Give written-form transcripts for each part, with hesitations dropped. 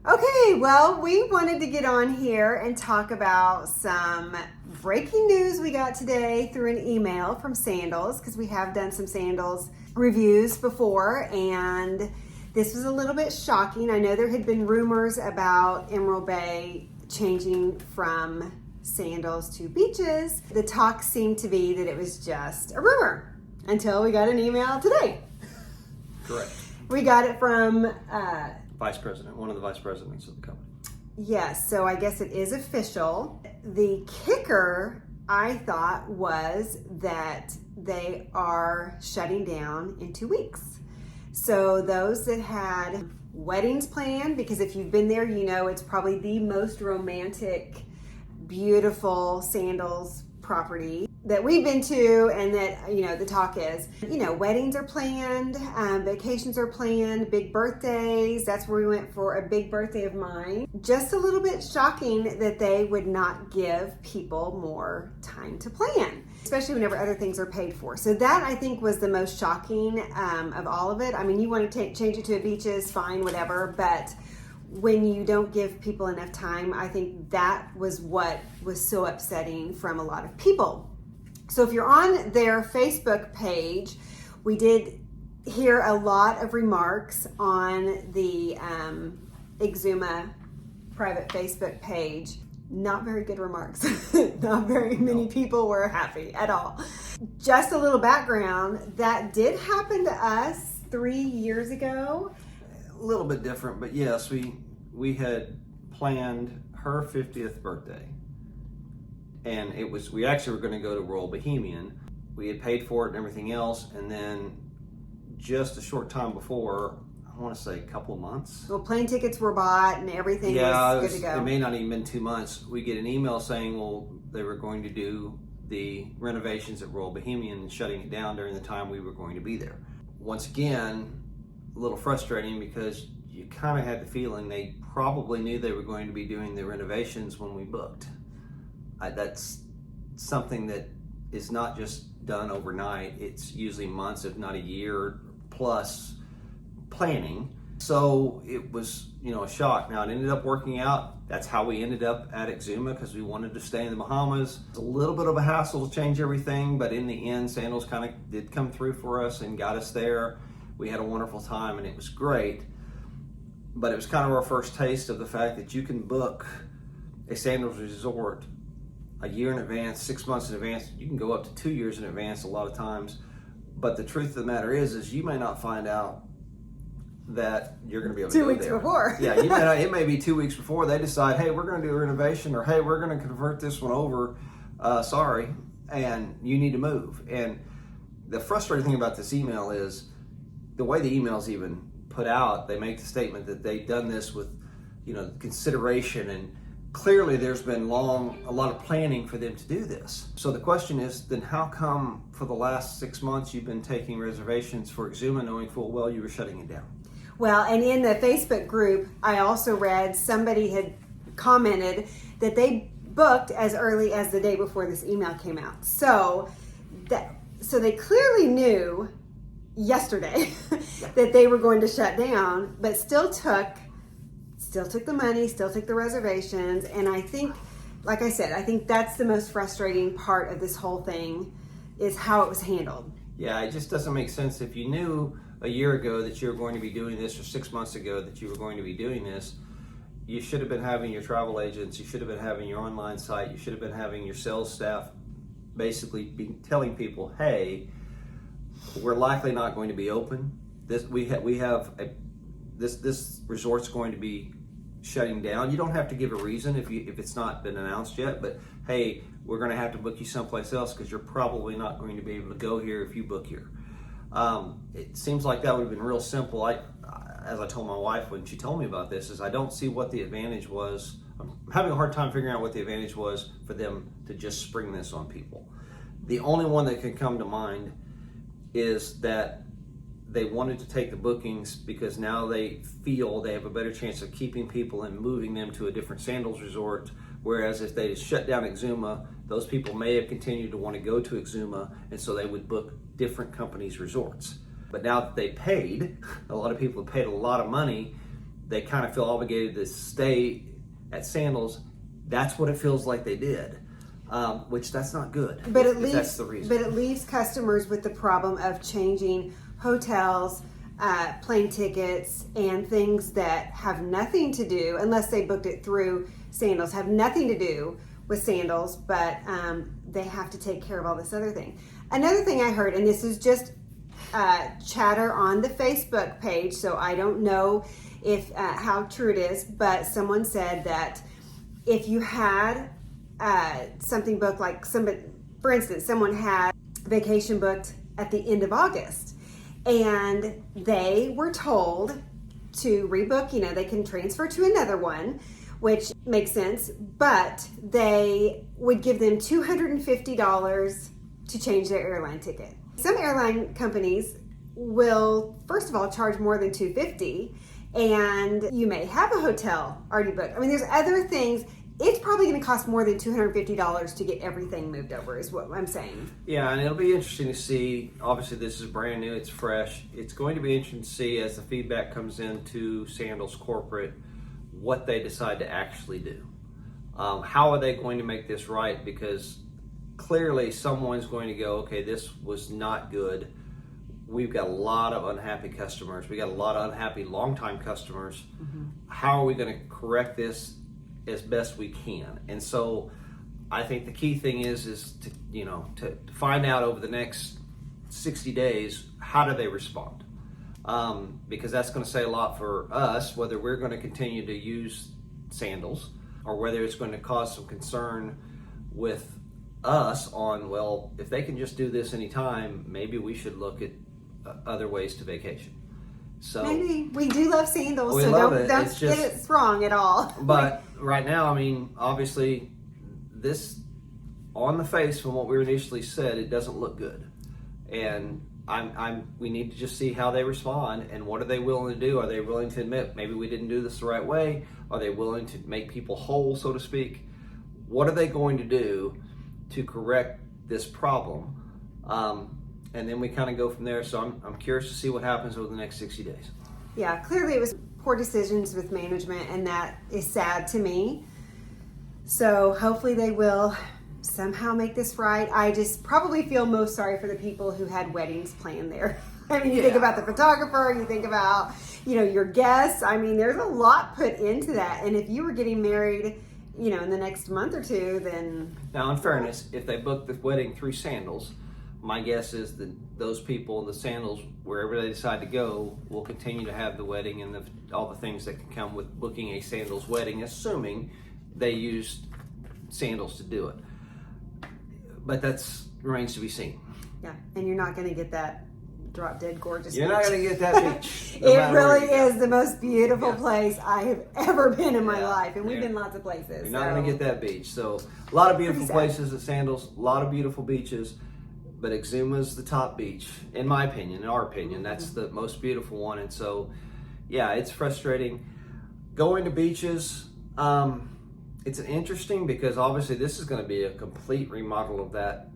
Okay, well, we wanted to get on here and talk about some breaking news we got today through an email from Sandals, because we have done some Sandals reviews before, and this was a little bit shocking. I know there had been rumors about Emerald Bay changing from sandals to beaches. The talk seemed to be that it was just a rumor until we got an email today. Correct. We got it from Vice president, one of the vice presidents of the company. yes, so I guess it is official. The kicker, I thought, was that they are shutting down in 2 weeks. So those that had weddings planned, because if you've been there, you know it's probably the most romantic, beautiful Sandals property that we've been to, and that, you know, the talk is, you know, weddings are planned, vacations are planned, big birthdays. That's where we went for a big birthday of mine. Just a little bit shocking that they would not give people more time to plan, especially whenever other things are paid for. So that, I think, was the most shocking of all of it. I mean, you want to change it to a beaches, fine, whatever, but when you don't give people enough time, I think that was what was so upsetting from a lot of people. So if you're on their Facebook page, we did hear a lot of remarks on the Exuma private Facebook page. Not very good remarks. Not very many people were happy at all. Just a little background, that did happen to us 3 years ago. A little bit different, but yes, we had planned her 50th birthday, and we actually were going to go to Royal Bohemian. We had paid for it and everything else, and then just a short time before, I want to say a couple of months. Well, plane tickets were bought and everything was good to go. It may not even been 2 months. We get an email saying, well, they were going to do the renovations at Royal Bohemian and shutting it down during the time we were going to be there. Once again, a little frustrating because you kind of had the feeling they probably knew they were going to be doing the renovations when we booked. That's something that is not just done overnight. It's usually months, if not a year plus planning. So it was, a shock. Now it ended up working out. That's how we ended up at Exuma, because we wanted to stay in the Bahamas. It's a little bit of a hassle to change everything, but in the end, Sandals kind of did come through for us and got us there. We had a wonderful time and it was great. But it was kind of our first taste of the fact that you can book a Sandals resort a year in advance, 6 months in advance. You can go up to 2 years in advance a lot of times. But the truth of the matter is you may not find out that you're going to be able to go there. 2 weeks before. Yeah, you may not, it may be 2 weeks before they decide, hey, we're going to do a renovation, or hey, we're going to convert this one over. Sorry, and you need to move. And the frustrating thing about this email is the way the email's even put out. They make the statement that they've done this with, consideration, and clearly there's been a lot of planning for them to do this. So the question is, then how come for the last 6 months you've been taking reservations for Exuma knowing full well you were shutting it down? Well, and in the Facebook group, I also read somebody had commented that they booked as early as the day before this email came out. So they clearly knew yesterday that they were going to shut down, but still took the money, still took the reservations. And I think, like I said, I think that's the most frustrating part of this whole thing, is how it was handled. Yeah, it just doesn't make sense. If you knew a year ago that you were going to be doing this, or 6 months ago that you were going to be doing this, you should have been having your travel agents, you should have been having your online site, you should have been having your sales staff basically be telling people, hey, we're likely not going to be open. This resort's going to be shutting down. You don't have to give a reason if it's not been announced yet, but hey, we're going to have to book you someplace else because you're probably not going to be able to go here if you book here. It seems like that would have been real simple. As I told my wife when she told me about this, is I don't see what the advantage was. I'm having a hard time figuring out what the advantage was for them to just spring this on people. The only one that can come to mind is that they wanted to take the bookings because now they feel they have a better chance of keeping people and moving them to a different Sandals resort. Whereas if they shut down Exuma, those people may have continued to want to go to Exuma, and so they would book different companies' resorts. But now that they paid, a lot of people have paid a lot of money, they kind of feel obligated to stay at Sandals. That's what it feels like they did, which that's not good. But that's the reason. But it leaves customers with the problem of changing hotels, plane tickets, and things that have nothing to do, unless they booked it through Sandals, have nothing to do with Sandals, but they have to take care of all this other thing. Another thing I heard, and this is just chatter on the Facebook page, so I don't know if how true it is, but someone said that if you had something booked, like for instance, someone had vacation booked at the end of August, and they were told to rebook, they can transfer to another one, which makes sense, but they would give them $250 to change their airline ticket. Some airline companies will, first of all, charge more than $250, and you may have a hotel already booked. I mean, there's other things. It's probably going to cost more than $250 to get everything moved over, is what I'm saying. Yeah, and it'll be interesting to see. Obviously, this is brand new. It's fresh. It's going to be interesting to see as the feedback comes into Sandals corporate what they decide to actually do. How are they going to make this right? Because clearly someone's going to go, okay, this was not good. We've got a lot of unhappy customers. We got a lot of unhappy longtime customers. Mm-hmm. How are we going to correct this as best we can? And so I think the key thing is to find out over the next 60 days, how do they respond? Because that's going to say a lot for us, whether we're going to continue to use Sandals or whether it's going to cause some concern with us on, well, if they can just do this anytime, maybe we should look at other ways to vacation. So maybe we do love Sandals, we so love don't get it wrong at all. But right now, I mean, obviously, this on the face from what we initially said, it doesn't look good, and we need to just see how they respond and what are they willing to do. Are they willing to admit maybe we didn't do this the right way? Are they willing to make people whole, so to speak? What are they going to do to correct this problem? And then we kind of go from there. So I'm curious to see what happens over the next 60 days. Yeah, clearly it was poor decisions with management, and that is sad to me. So hopefully they will somehow make this right. I just probably feel most sorry for the people who had weddings planned there. I mean, you think about the photographer, you think about, your guests. I mean, there's a lot put into that. And if you were getting married, in the next month or two, then... Now, in fairness, if they book the wedding through Sandals, my guess is that those people, the Sandals, wherever they decide to go, will continue to have the wedding and all the things that can come with booking a Sandals wedding, assuming they used Sandals to do it. But that remains to be seen. Yeah, and you're not going to get that drop dead gorgeous You're beach. not going to get that beach. It really is the most beautiful place I have ever been in my life, and we've been lots of places. You're not going to get that beach. So a lot of beautiful places at Sandals, a lot of beautiful beaches. But Exuma's the top beach, in my opinion, in our opinion. That's the most beautiful one. And so, yeah, it's frustrating. Going to beaches, it's interesting because obviously this is going to be a complete remodel of that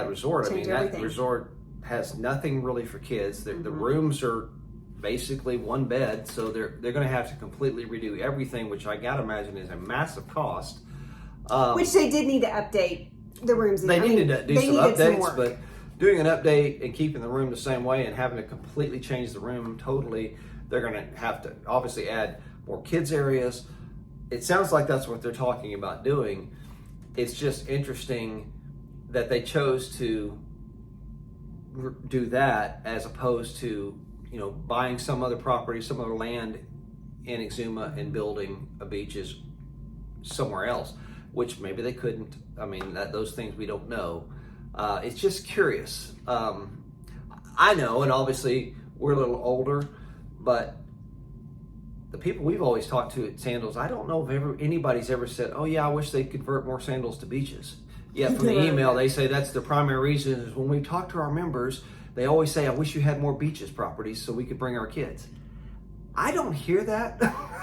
resort. I mean, that resort has nothing really for kids. The rooms are basically one bed, so they're going to have to completely redo everything, which I got to imagine is a massive cost. Which they did need to update. The rooms. They needed to do some updates, but doing an update and keeping the room the same way and having to completely change the room totally, they're going to have to obviously add more kids areas. It sounds like that's what they're talking about doing. It's just interesting that they chose to do that as opposed to buying some other property, some other land in Exuma and building a beaches somewhere else, which maybe they couldn't. I mean, those things we don't know. It's just curious. I know, and obviously we're a little older, but the people we've always talked to at Sandals, I don't know if anybody's ever said, oh yeah, I wish they'd convert more Sandals to beaches. Yet from the email, they say that's the primary reason is when we talk to our members, they always say, I wish you had more beaches properties so we could bring our kids. I don't hear that.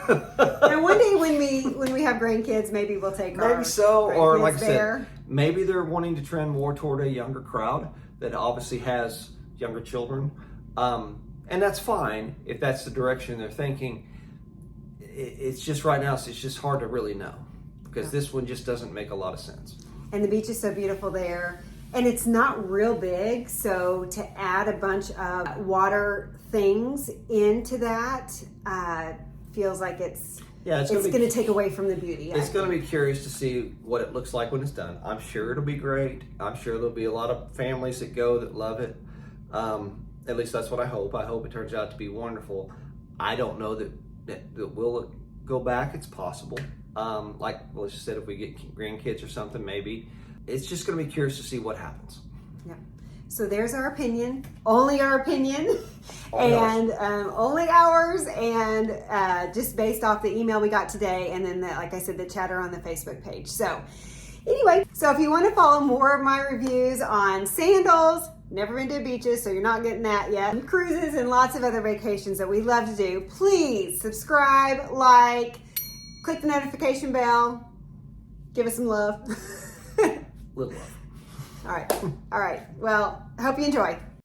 And one day when we have grandkids, maybe we'll take our maybe so, or like I there. said, maybe they're wanting to trend more toward a younger crowd that obviously has younger children, and that's fine if that's the direction they're thinking. it's just right now, it's just hard to really know because this one just doesn't make a lot of sense. And the beach is so beautiful there. And it's not real big, so to add a bunch of water things into that feels like it's going to take away from the beauty. It's going to be curious to see what it looks like when it's done. I'm sure it'll be great. I'm sure there'll be a lot of families that go that love it. At least that's what I hope. I hope it turns out to be wonderful. I don't know that will it go back. It's possible. Like let's just say if we get grandkids or something, maybe. It's just going to be curious to see what happens. Yeah. So there's our opinion, only our opinion, and only ours, and just based off the email we got today, and then like I said, the chatter on the Facebook page. So anyway, so if you want to follow more of my reviews on Sandals, never been to beaches, so you're not getting that yet, and cruises and lots of other vacations that we love to do, please subscribe, like, click the notification bell, give us some love. Little love. All right. Well, I hope you enjoy.